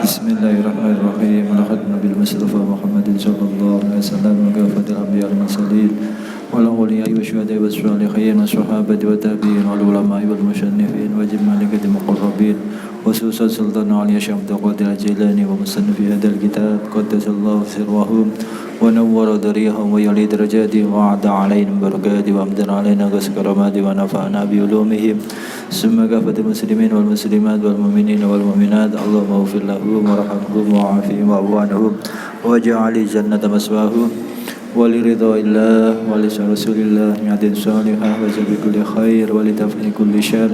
Bismillahirrahmanirrahim. Al-Khatmu bil Mustafa Muhammadin sallallahu alaihi wasallam wa kafatil anbiya wal mursalin wal awliya'i wa syuhada'i was shalihin wa sahabati wa tabi'in wal ulama'i wal musyannifin wa jami'il muqarrabin khususan Sultan Ali Syekh Qadir Jilani wa musannifi hadzal kitab qaddasallahu sirrahum wa nawwara dariyahum wa yali darajati wa a'da alaihim barakati wa amdana alaina karamati wa nafa'ana bi ulumihim summa kafatil muslimin wal muslimat wal mu'minin wal mu'minat Allahumma ighfir lahum warhamhum wa'afihim wa'fu anhum waj'al jannata maswahum ولرضا الله ولرسول الله يعدل صالحا وجب كل خير ولتفني كل شر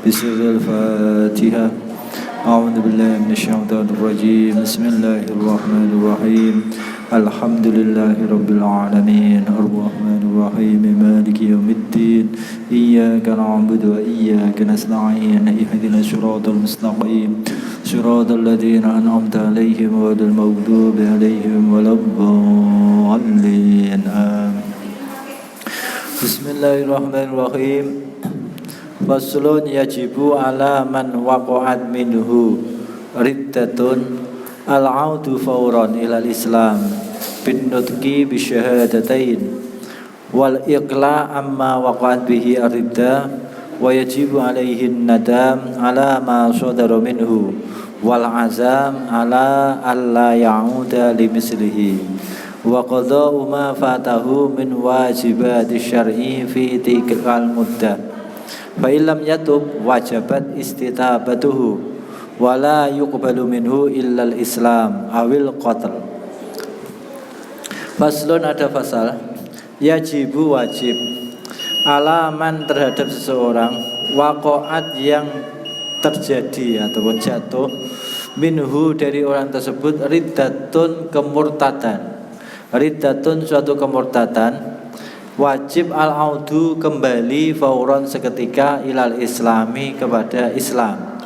بسر الفاتحة أعوذ بالله من الشيطان الرجيم بسم الله الرحمن الرحيم الحمد لله رب العالمين الرحمن الرحيم مالك يوم الدين إياك نعبد وإياك نستعين اهدنا الصراط المستقيم صراط الذين أنعمت عليهم غير المغضوب عليهم ولا الضالين آمين بسم الله الرحمن الرحيم Faslun yajibu ala man waqa'at minhu riddatun al-audu fawran ilal islam bin nutqi bi syahadatain wal iqla amma waqa'at bihi ar-ridda wa yajibu alaihi nadam ala ma sadara minhu wal azam ala alla ya'uda limislihi wa qada'u ma fatahu min wajibati syar'i fi tilkal muddah fa illam yatub wajabat istitabatuhu wala yuqbalu minhu illal islam awil qatl. Faslun ada fasal yajibu wajib alaman terhadap seseorang waqa'at yang terjadi ataupun jatuh minhu dari orang tersebut riddatun kemurtadan. Riddatun suatu kemurtadan wajib al-audu kembali fauron seketika ilal islami kepada Islam.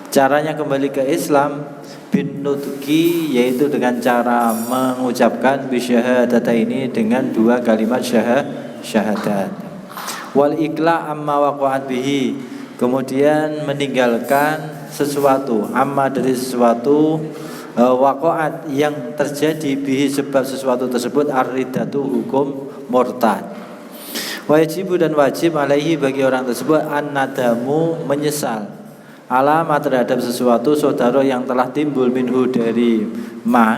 Caranya kembali ke Islam bin nutqi yaitu dengan cara mengucapkan bisyahadata ini dengan dua kalimat syahadat. Wal ikla amma waqa'at bihi kemudian meninggalkan sesuatu amma dari sesuatu waqa'at yang terjadi bihi sebab sesuatu tersebut ar-riddatu hukum murtad. Wajib dan wajib alaihi bagi orang tersebut an-nadamu menyesal alama terhadap sesuatu saudara yang telah timbul minhu dari ma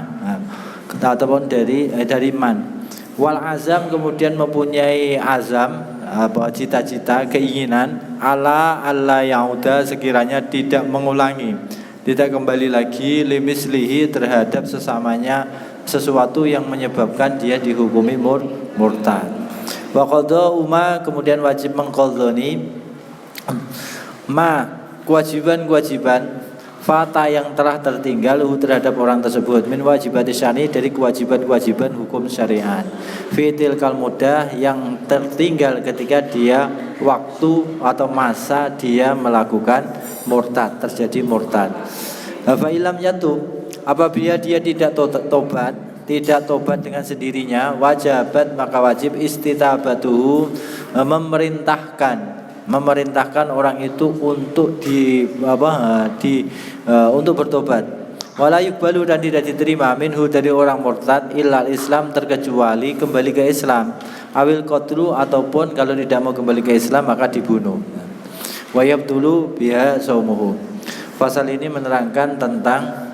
ataupun dari man wal azam kemudian mempunyai azam cita-cita keinginan ala alla yauda sekiranya tidak mengulangi tidak kembali lagi limislihi terhadap sesamanya sesuatu yang menyebabkan dia dihukumi murtad. Wa qada'u ma kemudian wajib mengqadhani ma kewajiban fata yang telah tertinggal terhadap orang tersebut min wajibati syar'i dari kewajiban-kewajiban hukum syariat fitil kal mudah yang tertinggal ketika dia waktu atau masa dia melakukan murtad terjadi murtad. Fa ilam yatub apabila dia tidak tobat dengan sendirinya wajabat maka wajib istitabatuhu memerintahkan orang itu untuk untuk bertobat. Wala yuqbalu dan tidak diterima minhu dari orang murtad illal Islam terkecuali kembali ke Islam. Awil qatlu ataupun kalau tidak mau kembali ke Islam maka dibunuh. Wa yabtulu biha saumuhu. Pasal ini menerangkan tentang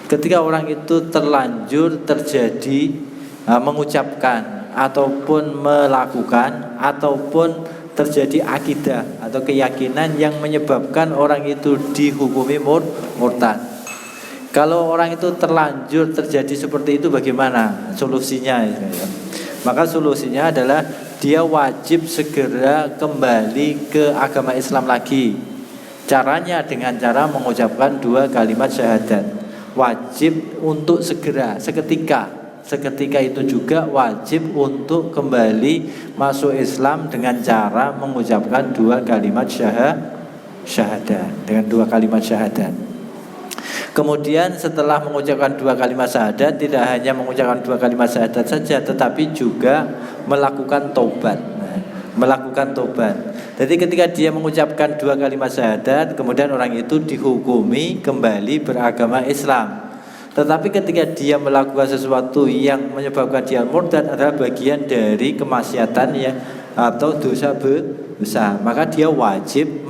ketika orang itu terlanjur terjadi mengucapkan ataupun melakukan ataupun terjadi akidah atau keyakinan yang menyebabkan orang itu dihukumi murtad. Kalau orang itu terlanjur terjadi seperti itu bagaimana solusinya? Maka solusinya adalah dia wajib segera kembali ke agama Islam lagi. Caranya dengan cara mengucapkan dua kalimat syahadat. Wajib untuk segera seketika itu juga wajib untuk kembali masuk Islam dengan cara mengucapkan dua kalimat syahadat dengan dua kalimat syahadat. Kemudian setelah mengucapkan dua kalimat syahadat tidak hanya mengucapkan dua kalimat syahadat saja tetapi juga melakukan tobat. Jadi ketika dia mengucapkan dua kalimat syahadat, kemudian orang itu dihukumi kembali beragama Islam. Tetapi ketika dia melakukan sesuatu yang menyebabkan dia murtad adalah bagian dari kemaksiatan ya, atau dosa besar, maka dia wajib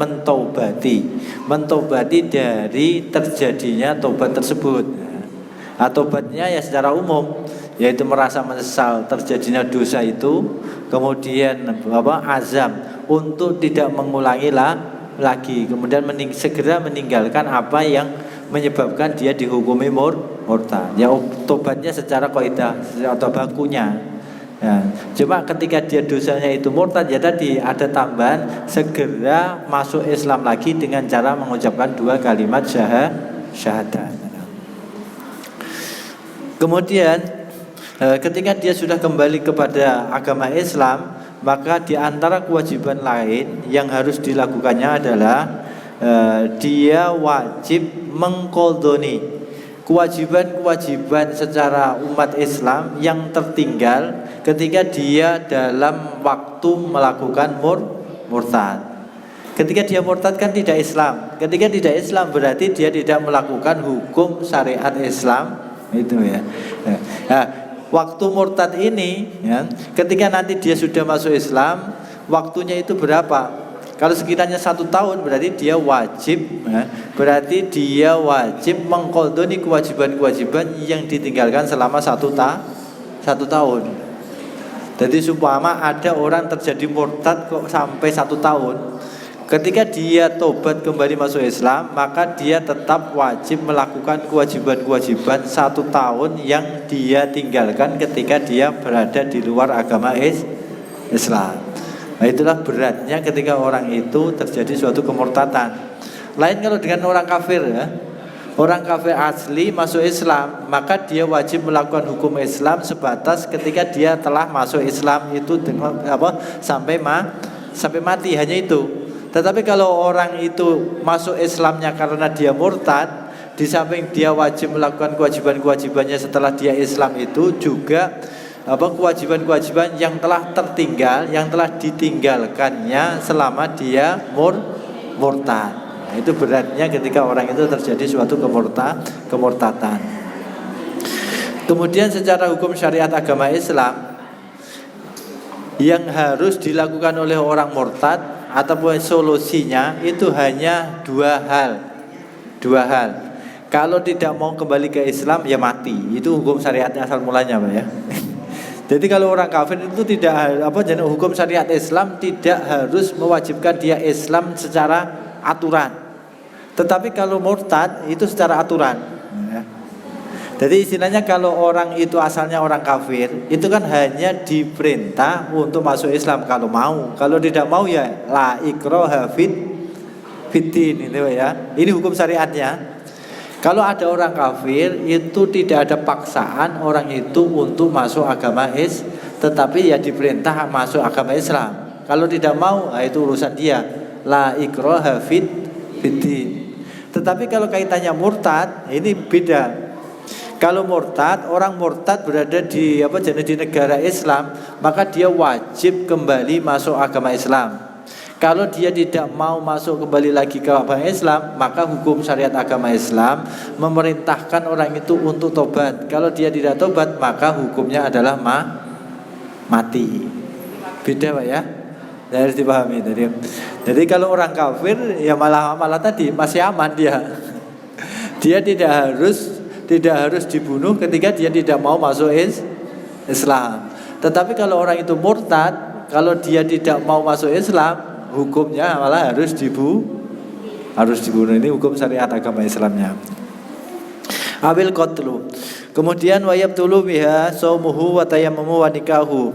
mentobati dari terjadinya tobat tersebut. Nah, tobatnya ya secara umum, yaitu merasa menyesal terjadinya dosa itu, kemudian azam untuk tidak mengulangi lagi, kemudian segera meninggalkan apa yang menyebabkan dia dihukumi murtad. Ya tobatnya secara kaidah atau bakunya. Ya, cuma ketika dia dosanya itu murtad, ya tadi ada tambahan segera masuk Islam lagi dengan cara mengucapkan 2 kalimat syahadat. Kemudian ketika dia sudah kembali kepada agama Islam, maka di antara kewajiban lain yang harus dilakukannya adalah dia wajib mengqadhoni kewajiban-kewajiban secara umat Islam yang tertinggal ketika dia dalam waktu melakukan murtad. Ketika dia murtad kan tidak Islam. Ketika tidak Islam berarti dia tidak melakukan hukum syariat Islam, itu ya. Nah, waktu murtad ini ya, ketika nanti dia sudah masuk Islam, waktunya itu berapa? Kalau sekiranya 1 tahun berarti dia wajib ya, mengqadhoni kewajiban-kewajiban yang ditinggalkan selama 1 tahun. Jadi supaya ada orang terjadi murtad kok sampai 1 tahun, ketika dia tobat kembali masuk Islam, maka dia tetap wajib melakukan kewajiban-kewajiban 1 tahun yang dia tinggalkan ketika dia berada di luar agama Islam. Nah, itulah beratnya ketika orang itu terjadi suatu kemurtatan. Lain kalau dengan orang kafir ya. Orang kafir asli masuk Islam, maka dia wajib melakukan hukum Islam sebatas ketika dia telah masuk Islam itu dengan sampai mati, hanya itu. Tetapi kalau orang itu masuk Islamnya karena dia murtad, di samping dia wajib melakukan kewajiban-kewajibannya setelah dia Islam itu juga kewajiban-kewajiban yang telah tertinggal, yang telah ditinggalkannya selama dia murtad. Nah, itu beratnya ketika orang itu terjadi suatu kemurtatan. Kemudian secara hukum syariat agama Islam yang harus dilakukan oleh orang murtad ataupun solusinya itu hanya dua hal. Kalau tidak mau kembali ke Islam ya mati. Itu hukum syariatnya asal mulanya, Pak ya. Jadi kalau orang kafir itu tidak hukum syariat Islam tidak harus mewajibkan dia Islam secara aturan. Tetapi kalau murtad itu secara aturan. Ya. Jadi istilahnya kalau orang itu asalnya orang kafir, itu kan hanya diperintah untuk masuk Islam kalau mau. Kalau tidak mau ya la ikraha fiddin itu ya. Ini hukum syariatnya. Kalau ada orang kafir itu tidak ada paksaan orang itu untuk masuk agama tetapi ya diperintah masuk agama Islam. Kalau tidak mau, itu urusan dia. La ikraha fiddin. Tetapi kalau kaitannya murtad, ini beda. Kalau murtad, orang murtad berada di di negara Islam, maka dia wajib kembali masuk agama Islam. Kalau dia tidak mau masuk kembali lagi ke agama Islam, maka hukum syariat agama Islam memerintahkan orang itu untuk tobat. Kalau dia tidak tobat, maka hukumnya adalah mati. Beda, Pak ya. Harus dipahami tadi. Jadi kalau orang kafir ya malah tadi masih aman dia. Dia tidak harus dibunuh ketika dia tidak mau masuk Islam. Tetapi kalau orang itu murtad, kalau dia tidak mau masuk Islam, hukumnya malah harus dibunuh. Ini hukum syariat agama Islamnya. Awil qatlu. Kemudian wayab tulu biha saumuhu wa tayammumu wa nikahu.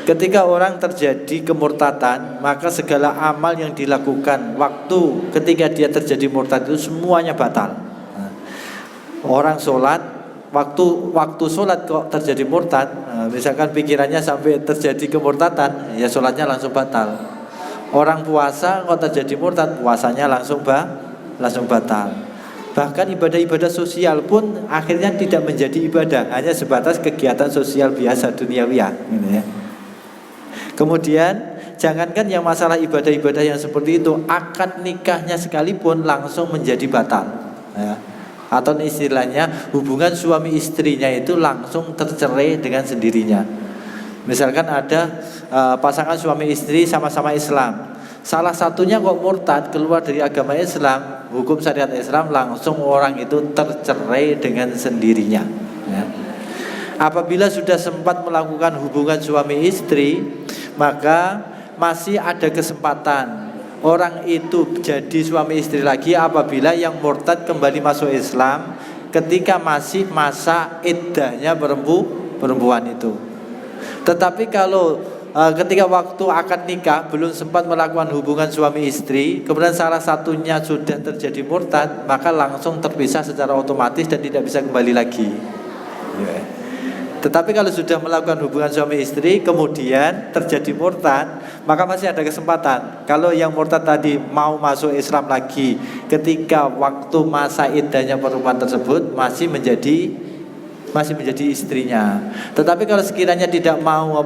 Ketika orang terjadi kemurtatan, maka segala amal yang dilakukan waktu ketika dia terjadi murtad itu semuanya batal. Orang sholat, waktu sholat kok terjadi murtad, misalkan pikirannya sampai terjadi kemurtatan, ya sholatnya langsung batal. Orang puasa kok terjadi murtad, puasanya langsung batal. Bahkan ibadah-ibadah sosial pun akhirnya tidak menjadi ibadah, hanya sebatas kegiatan sosial biasa duniawiyah gitu ya. Kemudian jangankan yang masalah ibadah-ibadah yang seperti itu, akad nikahnya sekalipun langsung menjadi batal ya. Atau istilahnya hubungan suami istrinya itu langsung tercerai dengan sendirinya. Misalkan ada pasangan suami istri sama-sama Islam, salah satunya kok murtad keluar dari agama Islam, hukum syariat Islam langsung orang itu tercerai dengan sendirinya ya. Apabila sudah sempat melakukan hubungan suami istri, maka masih ada kesempatan orang itu jadi suami istri lagi apabila yang murtad kembali masuk Islam ketika masih masa iddahnya perempuan itu. Tetapi kalau ketika waktu akad nikah belum sempat melakukan hubungan suami istri, kemudian salah satunya sudah terjadi murtad, maka langsung terpisah secara otomatis dan tidak bisa kembali lagi ya. Tetapi kalau sudah melakukan hubungan suami istri kemudian terjadi murtad, maka masih ada kesempatan. Kalau yang murtad tadi mau masuk Islam lagi ketika waktu masa iddahnya perempuan tersebut masih menjadi istrinya. Tetapi kalau sekiranya tidak mau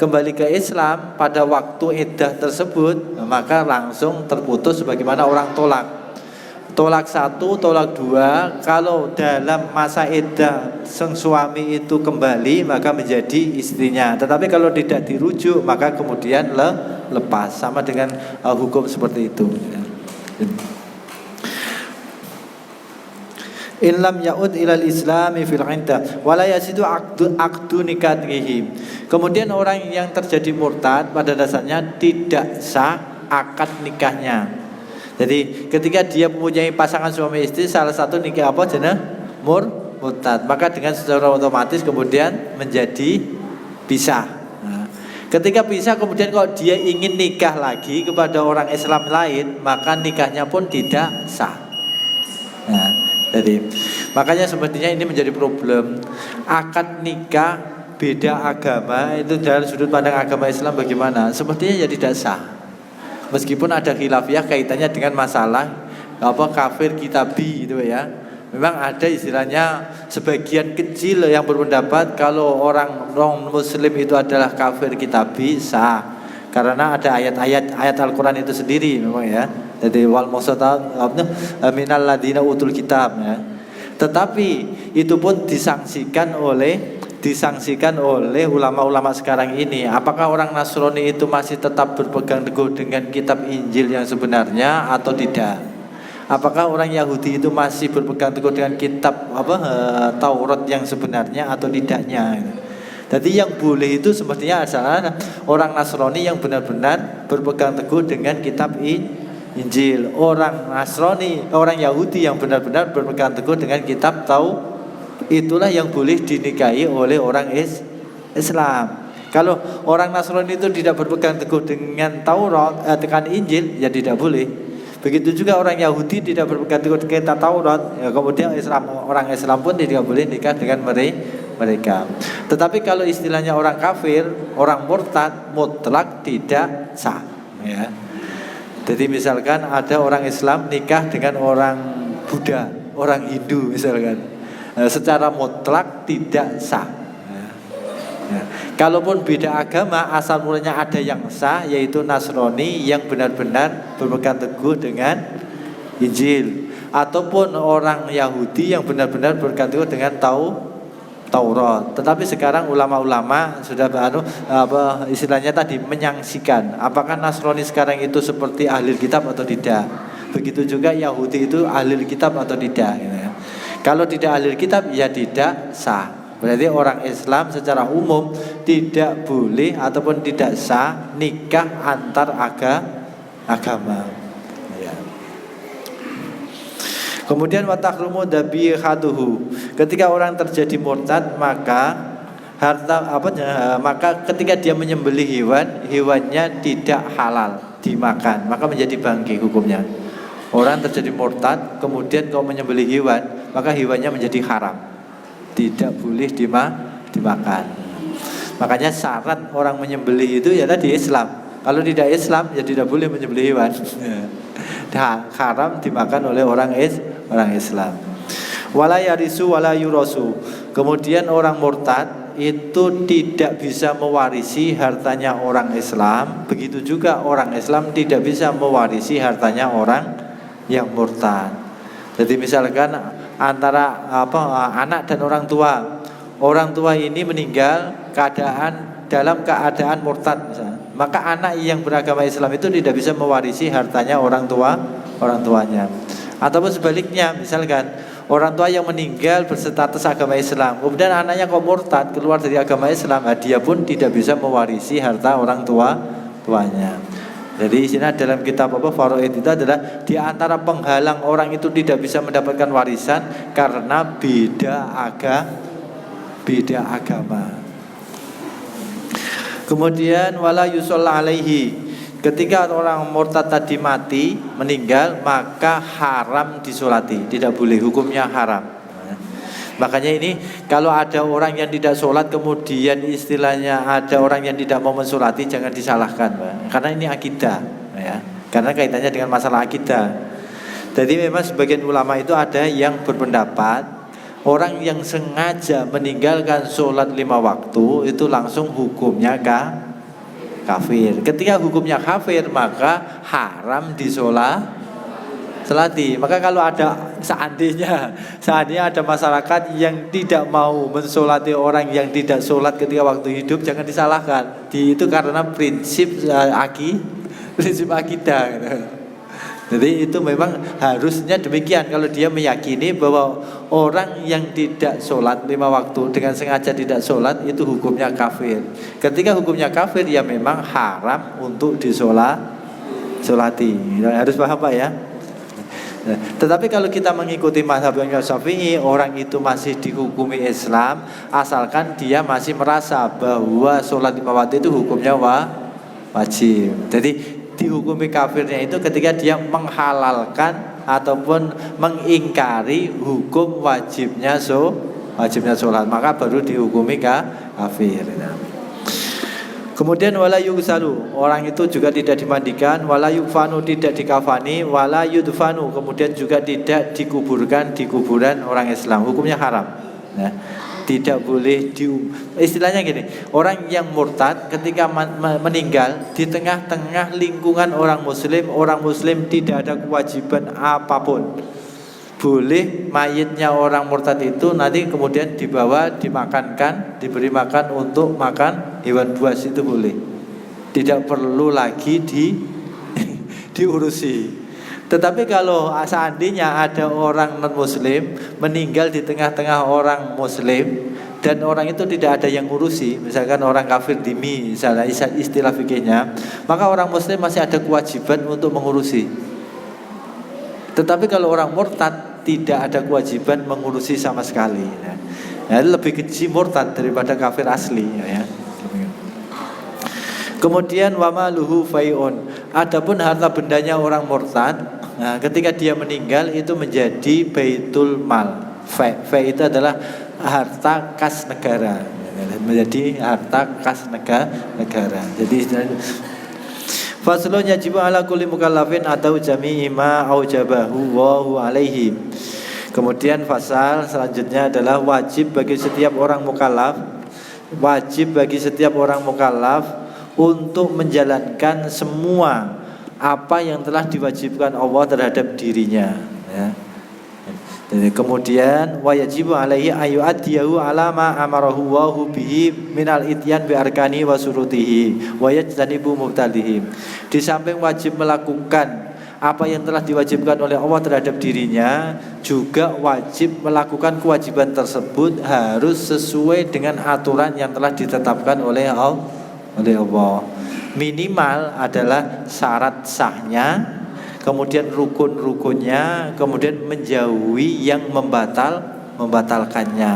kembali ke Islam pada waktu iddah tersebut, maka langsung terputus sebagaimana orang tolak 1, tolak 2. Kalau dalam masa iddah sang suami itu kembali maka menjadi istrinya. Tetapi kalau tidak dirujuk maka kemudian lepas, sama dengan hukum seperti itu. In lam ya'ud ilal islami fil 'iddah wala yasidu aqdu nikahih. Kemudian orang yang terjadi murtad pada dasarnya tidak sah akad nikahnya. Jadi ketika dia mempunyai pasangan suami istri, salah satu nikah murtad, maka dengan secara otomatis kemudian menjadi pisah. Nah, ketika pisah kemudian kalau dia ingin nikah lagi kepada orang Islam lain, maka nikahnya pun tidak sah. Nah, jadi makanya sepertinya ini menjadi problem. Akad nikah beda agama itu dari sudut pandang agama Islam bagaimana? Sepertinya tidak sah. Meskipun ada khilafiyah kaitannya dengan masalah kafir kitabi itu ya. Memang ada istilahnya sebagian kecil yang berpendapat kalau orang non muslim itu adalah kafir kitabi sah. Karena ada ayat Al-Qur'an itu sendiri memang ya. Jadi wal maksudnya minal ladina utul kitab ya. Tetapi itu pun disangsikan oleh ulama-ulama sekarang ini. Apakah orang Nasrani itu masih tetap berpegang teguh dengan kitab Injil yang sebenarnya atau tidak? Apakah orang Yahudi itu masih berpegang teguh dengan kitab Taurat yang sebenarnya atau tidaknya? Jadi yang boleh itu sepertinya adalah orang Nasrani yang benar-benar berpegang teguh dengan kitab Injil. Orang Yahudi yang benar-benar berpegang teguh dengan kitab Taurat, itulah yang boleh dinikahi oleh orang Islam. Kalau orang Nasrani itu tidak berpegang teguh dengan Taurat, dengan Injil, ya tidak boleh. Begitu juga orang Yahudi tidak berpegang teguh dengan Taurat, ya kemudian orang Islam pun tidak boleh nikah dengan mereka. Tetapi kalau istilahnya orang kafir, orang murtad, mutlak tidak sah. Ya. Jadi misalkan ada orang Islam nikah dengan orang Buddha, orang Hindu misalkan. Secara mutlak tidak sah. Ya. Kalaupun beda agama, asal mulanya ada yang sah, yaitu Nasrani yang benar-benar berpegang teguh dengan Injil, ataupun orang Yahudi yang benar-benar berpegang teguh dengan Taurat. Tetapi sekarang ulama-ulama sudah istilahnya tadi menyangsikan apakah Nasrani sekarang itu seperti ahli kitab atau tidak. Begitu juga Yahudi itu ahli kitab atau tidak. Gitu ya. Kalau tidak ahli kitab ya tidak sah. Berarti orang Islam secara umum tidak boleh ataupun tidak sah nikah antar agama. Ya. Kemudian watahrumu dabihaduhu. Ketika orang terjadi murtad maka maka ketika dia menyembelih hewannya tidak halal dimakan, maka menjadi bangkai hukumnya. Orang terjadi murtad, kemudian kau menyembelih hewan, maka hewannya menjadi haram, tidak boleh dimakan. Makanya syarat orang menyembelih itu ya tadi Islam. Kalau tidak Islam ya tidak boleh menyembelih hewan. Haram dimakan oleh orang Islam. Wala yarisu wala yurasu. Kemudian orang murtad itu tidak bisa mewarisi hartanya orang Islam. Begitu juga orang Islam tidak bisa mewarisi hartanya orang yang murtad. Jadi misalkan antara anak dan orang tua. Orang tua ini meninggal dalam keadaan murtad misalnya. Maka anak yang beragama Islam itu tidak bisa mewarisi hartanya orang tuanya. Ataupun sebaliknya, misalkan orang tua yang meninggal berstatus agama Islam, kemudian anaknya kok murtad keluar dari agama Islam, dia pun tidak bisa mewarisi harta orang tuanya. Jadi di sini dalam kitab Faraid itu adalah di antara penghalang orang itu tidak bisa mendapatkan warisan karena beda agama. Kemudian wala yusalla alaihi, ketika orang murtad tadi mati, meninggal, maka haram disolati, tidak boleh, hukumnya haram. Makanya ini kalau ada orang yang tidak sholat, kemudian istilahnya ada orang yang tidak mau mensolati, jangan disalahkan, Pak. Karena ini akidah, ya. Karena kaitannya dengan masalah akidah. Jadi memang sebagian ulama itu ada yang berpendapat orang yang sengaja meninggalkan sholat 5 waktu itu langsung hukumnya kafir. Ketika hukumnya kafir, maka haram disolati. Maka kalau ada seandainya ada masyarakat yang tidak mau mensolati orang yang tidak sholat ketika waktu hidup, jangan disalahkan. Itu karena prinsip akidah gitu. Jadi itu memang harusnya demikian. Kalau dia meyakini bahwa orang yang tidak sholat 5 waktu dengan sengaja tidak sholat itu hukumnya kafir. Ketika hukumnya kafir, ya memang haram untuk disolati. Harus paham Pak ya. Tetapi kalau kita mengikuti mazhab Imam Syafi'i, orang itu masih dihukumi Islam asalkan dia masih merasa bahwa sholat 5 waktu itu hukumnya wajib. Jadi dihukumi kafirnya itu ketika dia menghalalkan ataupun mengingkari hukum wajibnya sholat, maka baru dihukumi kafir. Kemudian wala yughsalu, orang itu juga tidak dimandikan, wala yufanu, tidak dikafani, wala yudfanu, kemudian juga tidak dikuburkan di kuburan orang Islam, hukumnya haram. Ya. Tidak boleh istilahnya gini, orang yang murtad ketika meninggal di tengah-tengah lingkungan orang muslim tidak ada kewajiban apapun. Boleh mayitnya orang murtad itu nanti kemudian dibawa dimakankan, diberi makan untuk makan hewan buas, itu boleh. Tidak perlu lagi diurusi. Tetapi kalau seandainya ada orang non-muslim meninggal di tengah-tengah orang muslim dan orang itu tidak ada yang ngurusi, misalkan orang kafir dhimmi misalnya istilah fikihnya, maka orang muslim masih ada kewajiban untuk mengurusi. Tetapi kalau orang murtad tidak ada kewajiban mengurusi sama sekali. Ya, lebih keji murtad daripada kafir asli. Ya. Kemudian wamaluhu fai'un, adapun harta bendanya orang murtad, nah, ketika dia meninggal itu menjadi baitul mal. Fai' itu adalah harta kas negara, menjadi harta kas negara. Jadi faslun yajibu ala kulli mukallafin atau jami'i ma aujabahu wa alaihi. Kemudian fasal selanjutnya adalah wajib bagi setiap orang mukallaf untuk menjalankan semua apa yang telah diwajibkan Allah terhadap dirinya, ya. Jadi kemudian wajibu alaihi ayyu'addiyahu ala ma amarahu wa bihi minal ityan bi arkani wa surutihi wa yajtanibu mubtadihi. Di samping wajib melakukan apa yang telah diwajibkan oleh Allah terhadap dirinya, juga wajib melakukan kewajiban tersebut harus sesuai dengan aturan yang telah ditetapkan oleh Allah. Minimal adalah syarat sahnya, kemudian rukun-rukunnya, kemudian menjauhi yang membatalkannya.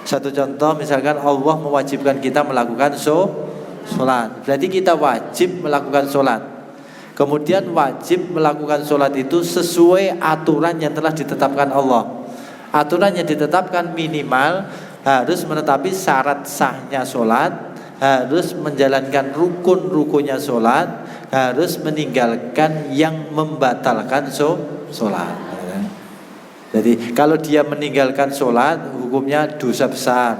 Satu contoh, misalkan Allah mewajibkan kita melakukan sholat, berarti kita wajib melakukan sholat. Kemudian wajib melakukan sholat itu sesuai aturan yang telah ditetapkan Allah. Aturan yang ditetapkan minimal harus menetapi syarat sahnya sholat, harus menjalankan rukun-rukunnya sholat, harus meninggalkan yang membatalkan sholat. Jadi kalau dia meninggalkan sholat, hukumnya dosa besar.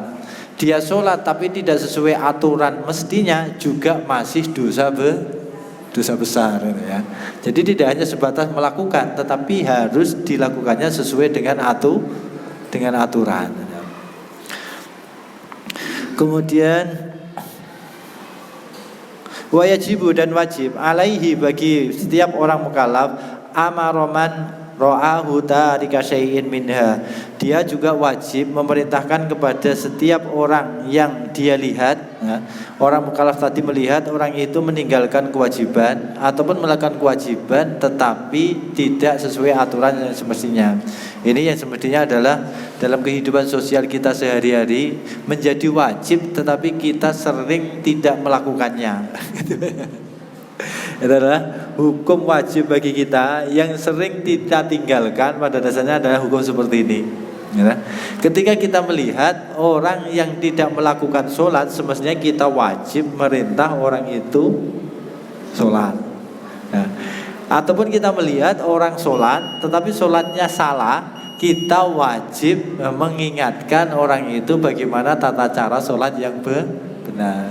Dia sholat tapi tidak sesuai aturan mestinya, juga masih dosa besar, ya. Jadi tidak hanya sebatas melakukan, tetapi harus dilakukannya sesuai dengan aturan. dengan aturan. Kemudian wajibu dan wajib alaihi bagi setiap orang mukallaf amaroman ra'ahu tarika syai'in minha. Dia juga wajib memerintahkan kepada setiap orang yang dia lihat, orang mukallaf tadi melihat orang itu meninggalkan kewajiban ataupun melakukan kewajiban tetapi tidak sesuai aturan yang semestinya. Ini yang semestinya adalah dalam kehidupan sosial kita sehari-hari menjadi wajib tetapi kita sering tidak melakukannya. Itu adalah hukum wajib bagi kita yang sering kita tinggalkan. Pada dasarnya adalah hukum seperti ini. Ketika kita melihat orang yang tidak melakukan sholat, semestinya kita wajib merintah orang itu sholat. Ataupun kita melihat orang sholat tetapi sholatnya salah, kita wajib mengingatkan orang itu bagaimana tata cara sholat yang benar.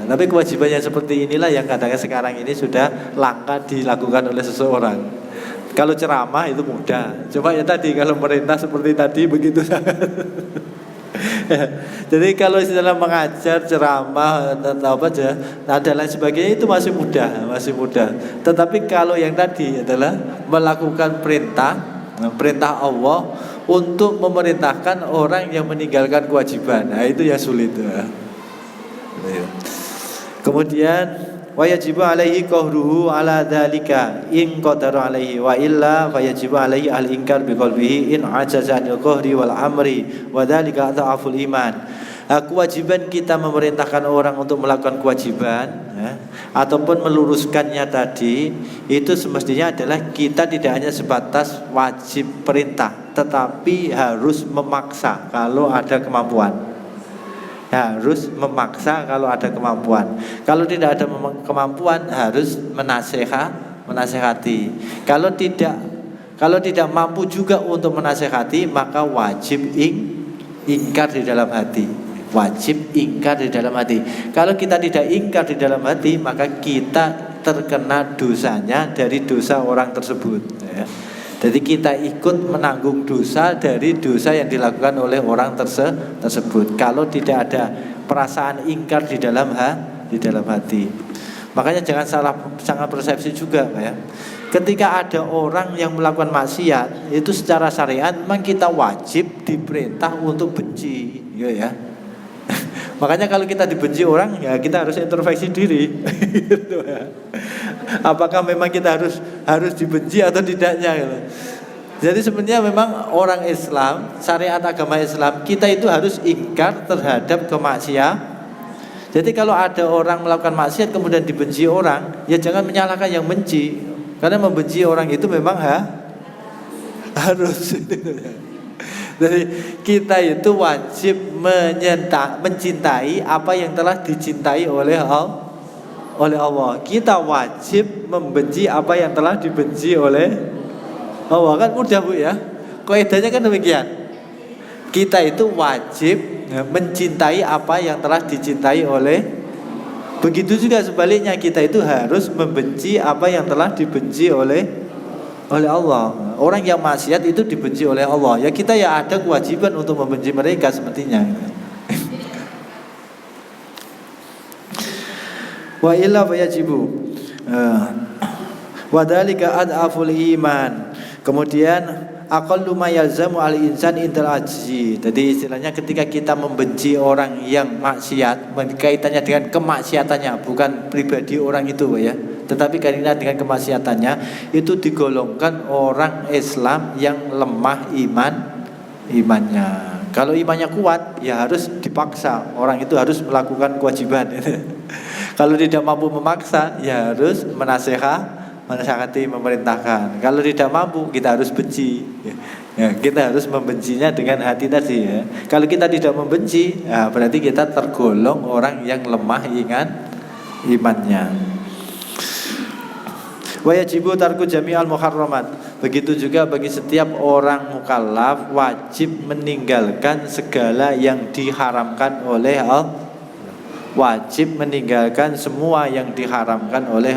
Tapi kewajiban yang seperti inilah yang kadang-kadang sekarang ini sudah langka dilakukan oleh seseorang. Kalau ceramah itu mudah, coba ya tadi kalau merintah seperti tadi begitu sangat. Jadi kalau istilah mengajar, ceramah atau apa aja, dan lain sebagainya itu masih mudah. Tetapi kalau yang tadi adalah melakukan perintah Allah untuk memerintahkan orang yang meninggalkan kewajiban, nah itu yang sulit. Kemudian wajibu alaihi qahruhu ala dzalika in qadara alaihi wa illa fayajibu alaihi al-inkar biqalbihi in ajaza anil qahri wal amri wa dzalika dha'aful iman. Kewajiban kita memerintahkan orang untuk melakukan kewajiban ataupun meluruskannya tadi itu semestinya adalah kita tidak hanya sebatas wajib perintah tetapi harus memaksa kalau ada kemampuan. Harus memaksa kalau ada kemampuan. Kalau tidak ada kemampuan harus menasehati. Kalau tidak mampu juga untuk menasehati maka wajib ingkar di dalam hati. Wajib ingkar di dalam hati. Kalau kita tidak ingkar di dalam hati maka kita terkena dosanya dari dosa orang tersebut. Jadi kita ikut menanggung dosa dari dosa yang dilakukan oleh orang tersebut. Kalau tidak ada perasaan ingkar di dalam hati. Makanya jangan sangat persepsi juga, ya. Ketika ada orang yang melakukan maksiat, itu secara syariat memang kita wajib diperintah untuk benci, ya. Makanya kalau kita dibenci orang, ya kita harus introspeksi diri. Gitu, ya. Apakah memang kita harus dibenci atau tidaknya, gitu. Jadi sebenarnya memang orang Islam, syariat agama Islam, kita itu harus ingkar terhadap kemaksiatan. Jadi kalau ada orang melakukan maksiat kemudian dibenci orang, ya jangan menyalahkan yang benci. Karena membenci orang itu memang harus. Jadi kita itu wajib mencintai apa yang telah dicintai oleh Allah. Kita wajib membenci apa yang telah dibenci oleh Allah. Kan mudah, Bu, ya. Kaidahnya kan demikian. Kita itu wajib mencintai apa yang telah dicintai oleh. Begitu juga sebaliknya, kita itu harus membenci apa yang telah dibenci oleh Allah. Orang yang maksiat itu dibenci oleh Allah. Ya kita ya ada kewajiban untuk membenci mereka semestinya. Wa illa fayajibu. Wa dzalika ad'aful iman. Kemudian aqallu ma yalzamu al-insan indal ajzi. Jadi istilahnya ketika kita membenci orang yang maksiat, kaitannya dengan kemaksiatannya, bukan pribadi orang itu, ya. Tetapi karena dengan kemaksiatannya itu digolongkan orang Islam yang lemah imannya. Kalau imannya kuat, ya harus dipaksa. Orang itu harus melakukan kewajiban. Kalau tidak mampu memaksa, ya harus menasehati, memerintahkan. Kalau tidak mampu, kita harus benci. Ya, kita harus membencinya dengan hati tadi, ya. Kalau kita tidak membenci, ya berarti kita tergolong orang yang lemah imannya. Wa yajibu tarku jami'al muharramat. Begitu juga bagi setiap orang mukallaf wajib meninggalkan segala yang diharamkan oleh Allah. Wajib meninggalkan semua yang diharamkan oleh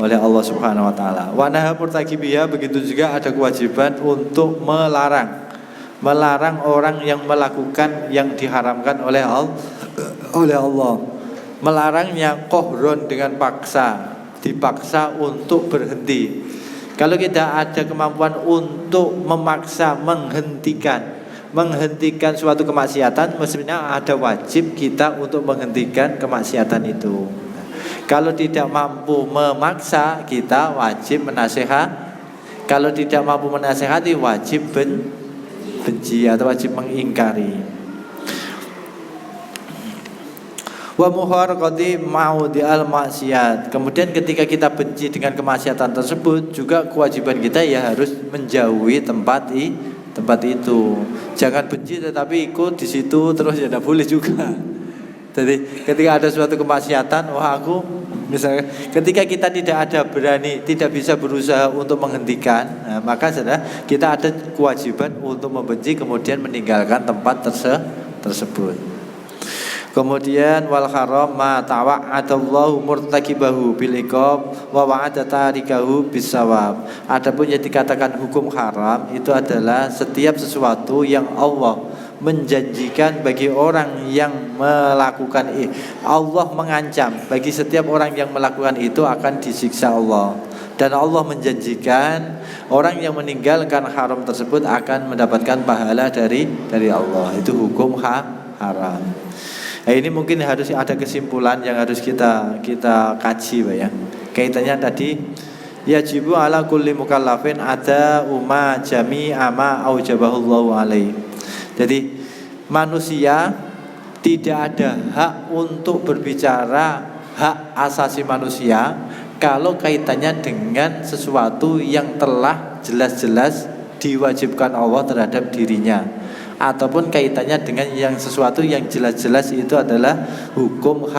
Allah Subhanahu wa taala. Wa naha murtakibiha, begitu juga ada kewajiban untuk melarang melarang orang yang melakukan yang diharamkan oleh Allah, melarangnya kohron dengan paksa, dipaksa untuk berhenti. Kalau kita ada kemampuan untuk memaksa menghentikan suatu kemaksiatan, mestinya ada wajib kita untuk menghentikan kemaksiatan itu. Kalau tidak mampu memaksa, kita wajib menasehati. Kalau tidak mampu menasehati, wajib benci atau wajib mengingkari. Wa muharaqati ma'udi'al maksiat. Kemudian ketika kita benci dengan kemaksiatan tersebut, juga kewajiban kita ya harus menjauhi tempat itu. Jangan benci tetapi ikut di situ terus, ya tidak boleh juga. Jadi ketika ada suatu kemaksiatan, misalnya ketika kita tidak bisa berusaha untuk menghentikan, maka kita ada kewajiban untuk membenci kemudian meninggalkan tempat tersebut. Kemudian wal haram ma tawa'adallahu murtakibahu bil iqab wa wa'ada tarikahu bisawab. Adapun yang dikatakan hukum haram itu adalah setiap sesuatu yang Allah menjanjikan bagi orang yang melakukan Allah mengancam bagi setiap orang yang melakukan itu akan disiksa Allah. Dan Allah menjanjikan orang yang meninggalkan haram tersebut akan mendapatkan pahala dari Allah. Itu hukum haram. Nah, ini mungkin harus ada kesimpulan yang harus kita kaji, Pak ya. Kaitannya tadi yajibu ala kulli mukallafin ada umma jami'a ma aujabahullahu alaihi. Jadi manusia tidak ada hak untuk berbicara hak asasi manusia kalau kaitannya dengan sesuatu yang telah jelas-jelas diwajibkan Allah terhadap dirinya, ataupun kaitannya dengan yang sesuatu yang jelas-jelas itu adalah hukum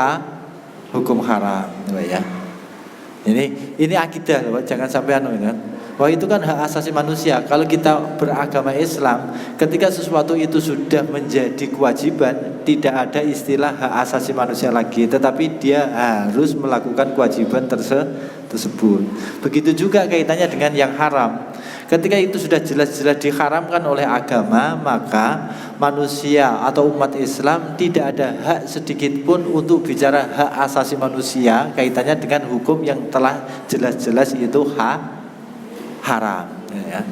haram, ya. Ini akidah, jangan sampai Wah, itu kan hak asasi manusia. Kalau kita beragama Islam, ketika sesuatu itu sudah menjadi kewajiban, tidak ada istilah hak asasi manusia lagi, tetapi dia harus melakukan kewajiban tersebut. Begitu juga kaitannya dengan yang haram. Ketika itu sudah jelas-jelas diharamkan oleh agama, maka manusia atau umat Islam tidak ada hak sedikit pun untuk bicara hak asasi manusia kaitannya dengan hukum yang telah jelas-jelas itu haram, ya.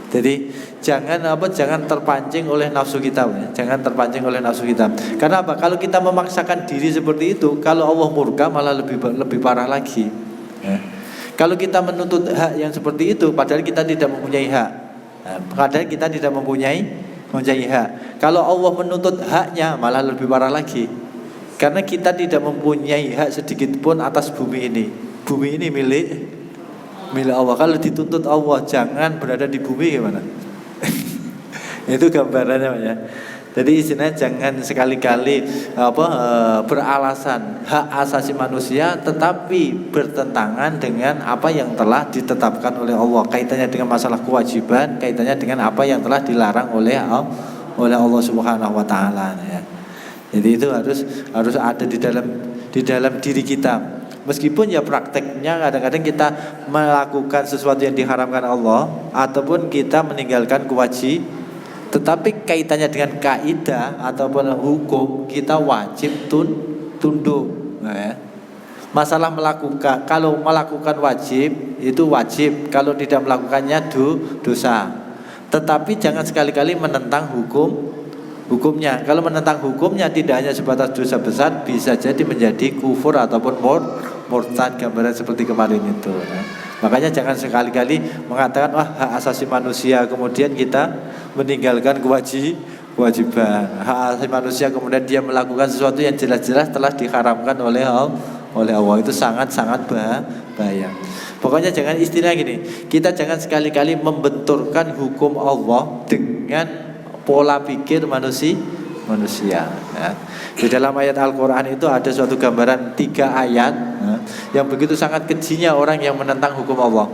Jadi jangan terpancing oleh nafsu kita, ya. Jangan terpancing oleh nafsu kita. Karena apa? Kalau kita memaksakan diri seperti itu, kalau Allah murka malah lebih parah lagi, ya. Kalau kita menuntut hak yang seperti itu, padahal kita tidak mempunyai hak. Kalau Allah menuntut haknya, malah lebih parah lagi. Karena kita tidak mempunyai hak sedikit pun atas bumi ini. Bumi ini milik Allah. Kalau dituntut Allah jangan berada di bumi, gimana? Itu gambarannya, ya. Jadi istilahnya jangan sekali-kali beralasan hak asasi manusia tetapi bertentangan dengan apa yang telah ditetapkan oleh Allah, kaitannya dengan masalah kewajiban, kaitannya dengan apa yang telah dilarang oleh Allah Subhanahu wa taala, ya. Jadi itu harus ada di dalam diri kita. Meskipun ya prakteknya kadang-kadang kita melakukan sesuatu yang diharamkan Allah ataupun kita meninggalkan kewajiban, tetapi kaitannya dengan kaidah ataupun hukum kita wajib tunduk, ya. Masalah kalau melakukan wajib itu wajib, kalau tidak melakukannya dosa. Tetapi jangan sekali-kali menentang hukumnya. Kalau menentang hukumnya tidak hanya sebatas dosa besar, bisa jadi menjadi kufur ataupun murtad, gambaran seperti kemarin itu, ya. Makanya jangan sekali-kali mengatakan hak asasi manusia kemudian kita meninggalkan kewajiban. Hak asasi manusia kemudian dia melakukan sesuatu yang jelas-jelas telah diharamkan oleh Allah. Itu sangat-sangat bahaya. Pokoknya jangan istilah gini, kita jangan sekali-kali membenturkan hukum Allah dengan pola pikir manusia, ya. Di dalam ayat Al-Quran itu ada suatu gambaran 3 ayat, ya, yang begitu sangat kejinya orang yang menentang hukum Allah.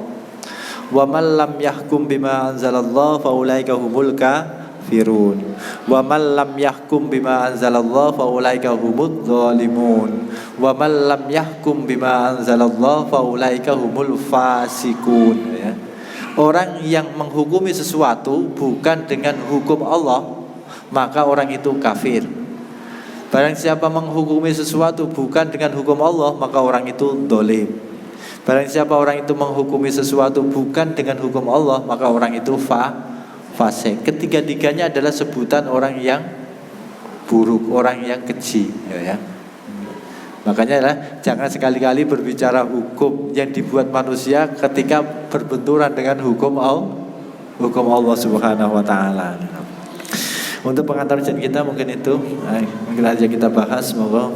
Wa man lam yahkum bima anzalallahu faulaika humul kafirun. Wa man lam yahkum bima anzalallahu faulaika humudz zalimun. Wa man lam yahkum bima anzalallahu faulaika humul fasikun, ya. Orang yang menghukumi sesuatu bukan dengan hukum Allah, maka orang itu kafir. Barang siapa menghukumi sesuatu bukan dengan hukum Allah, maka orang itu dolim. Barang siapa orang itu menghukumi sesuatu bukan dengan hukum Allah, maka orang itu fasik. Ketiga-tiganya adalah sebutan orang yang buruk, orang yang keji, ya. Makanya lah, jangan sekali-kali berbicara hukum yang dibuat manusia ketika berbenturan dengan hukum Allah Subhanahu wa taala. Untuk pengantar ujian kita mungkin itu, mungkin aja kita bahas, semoga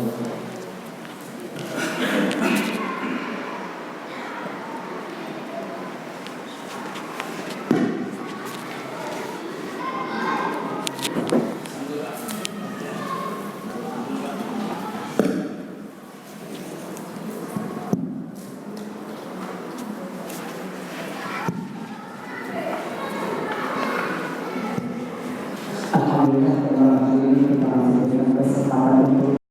Alhamdulillah.